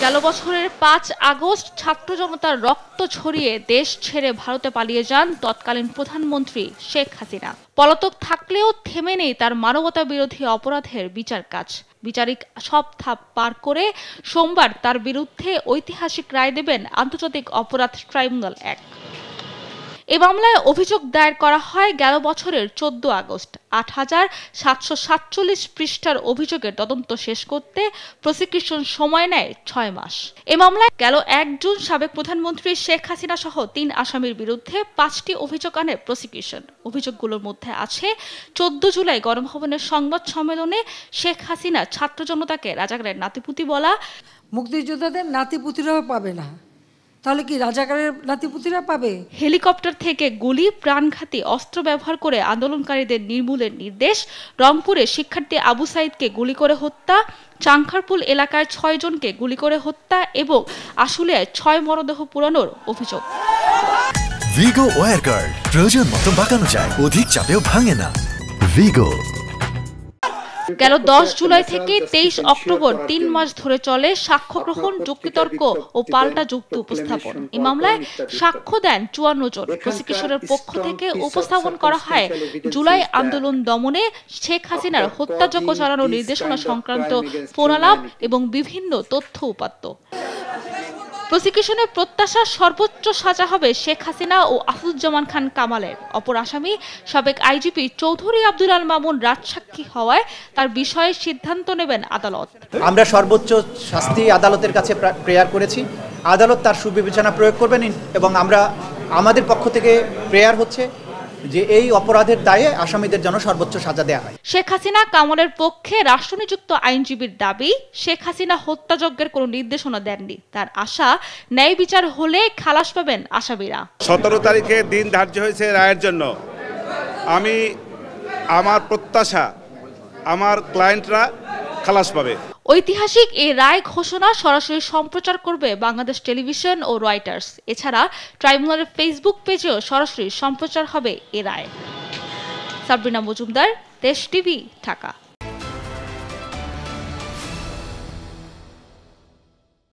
গেল বছরের ৫ আগস্ট ছাত্র জনতার রক্ত ছড়িয়ে দেশ ছেড়ে ভারতে পালিয়ে যান তৎকালীন প্রধানমন্ত্রী শেখ হাসিনা। পলাতক থাকলেও থেমে নেই তার মানবতা বিরোধী অপরাধের বিচার কাজ। বিচারিক সব ধাপ পার করে সোমবার তার বিরুদ্ধে ঐতিহাসিক রায় দেবেন আন্তর্জাতিক অপরাধ ট্রাইব্যুনাল ১। এ মামলায় অভিযোগ দায়ের করা হয় গেল বছরের ১৪ আগস্ট। ৮,৭৪৭ পৃষ্ঠার অভিযোগের তদন্ত শেষ করতে প্রসিকিউশন সময় নেয় ৬ মাস। এ মামলায় গেল ১ জুন সাবেক প্রধানমন্ত্রী শেখ হাসিনা সহ ৩ আসামির বিরুদ্ধে ৫টি অভিযোগ আনে প্রসিকিউশন। অভিযোগগুলোর মধ্যে আছে ১৪ জুলাই গণভবনের সংবাদ সম্মেলনে শেখ হাসিনা ছাত্র জনতাকে রাজাকারের নাতিপুতি বলা। মুক্তিযোদ্ধাদের নাতিপুতিরাও পাবে না, তাহলে কি রাজাকারের নাতিপুতিরা পাবে? হেলিকপ্টার থেকে গুলি, প্রাণঘাতী অস্ত্র ব্যবহার করে আন্দোলনকারীদের নির্মূলের নির্দেশ, রংপুরে শিক্ষার্থী আবু সাইদকে গুলি করে হত্যা, চাংখারপুল এলাকায় ৬ জনকে গুলি করে হত্যা এবং আশুলিয়ায় ৬ মরদেহ পুরানোর অভিযোগ। ভিগো ওয়্যার গার্ড, প্রয়োজন মতো বাঁকানো যায়, অধিক চাপেও ভাঙে না। ভিগো। গেল ১০ জুলাই থেকে ২৩ অক্টোবর ৩ মাস ধরে চলে সাক্ষ্য গ্রহণ, যুক্তিতর্ক ও পাল্টা যুক্তি উপস্থাপন। এই মামলায় সাক্ষ্য দেন ৫৪ জন। প্রসিকিউশনের পক্ষ থেকে উপস্থাপন করা হয় জুলাই আন্দোলন দমনে শেখ হাসিনার হত্যাযজ্ঞ চালানোর নির্দেশনা সংক্রান্ত ফোনালাপ এবং বিভিন্ন তথ্য উপাত্ত। প্রসিকিউশনের প্রত্যাশা সর্বোচ্চ সাজা হবে শেখ হাসিনা ও আসাদুজ্জামান খান কামালের। অপর আসামি সাবেক আইজিপি চৌধুরী আব্দুল আল মামুন রাজসাক্ষী হওয়ায় তার বিষয়ে সিদ্ধান্ত নেবেন আদালত। আমরা সর্বোচ্চ শাস্তি আদালতের কাছে প্রেয়ার করেছি, আদালত তার সুবিবেচনা প্রয়োগ করবেন এবং আমাদের পক্ষ থেকে প্রেয়ার হচ্ছে যে এই অপরাধের দায়ে আসামিদের জন্য সর্বোচ্চ সাজা দেওয়া হয়। শেখ হাসিনা কামালের পক্ষে রাষ্ট্রনিযুক্ত আইনজীবীর দাবি, শেখ হাসিনা হত্যাযজ্ঞের কোনো নির্দেশনা দেননি। তার আশা, ন্যায় বিচার হলে খালাস পাবেন আসামিরা। ১৭ তারিখে দিন ধার্য হয়েছে রায়ের জন্য। আমার প্রত্যাশা আমার ক্লায়েন্টরা খালাস পাবে। ঐতিহাসিক এই রায় ঘোষণা সরাসরি সম্প্রচার করবে বাংলাদেশ টেলিভিশন ও রয়টার্স। এছাড়া ট্রাইব্যুনালের ফেসবুক পেজেও সরাসরি সম্প্রচার হবে এ রায়। সাবরিনা মজুমদার, দেশ টিভি, ঢাকা।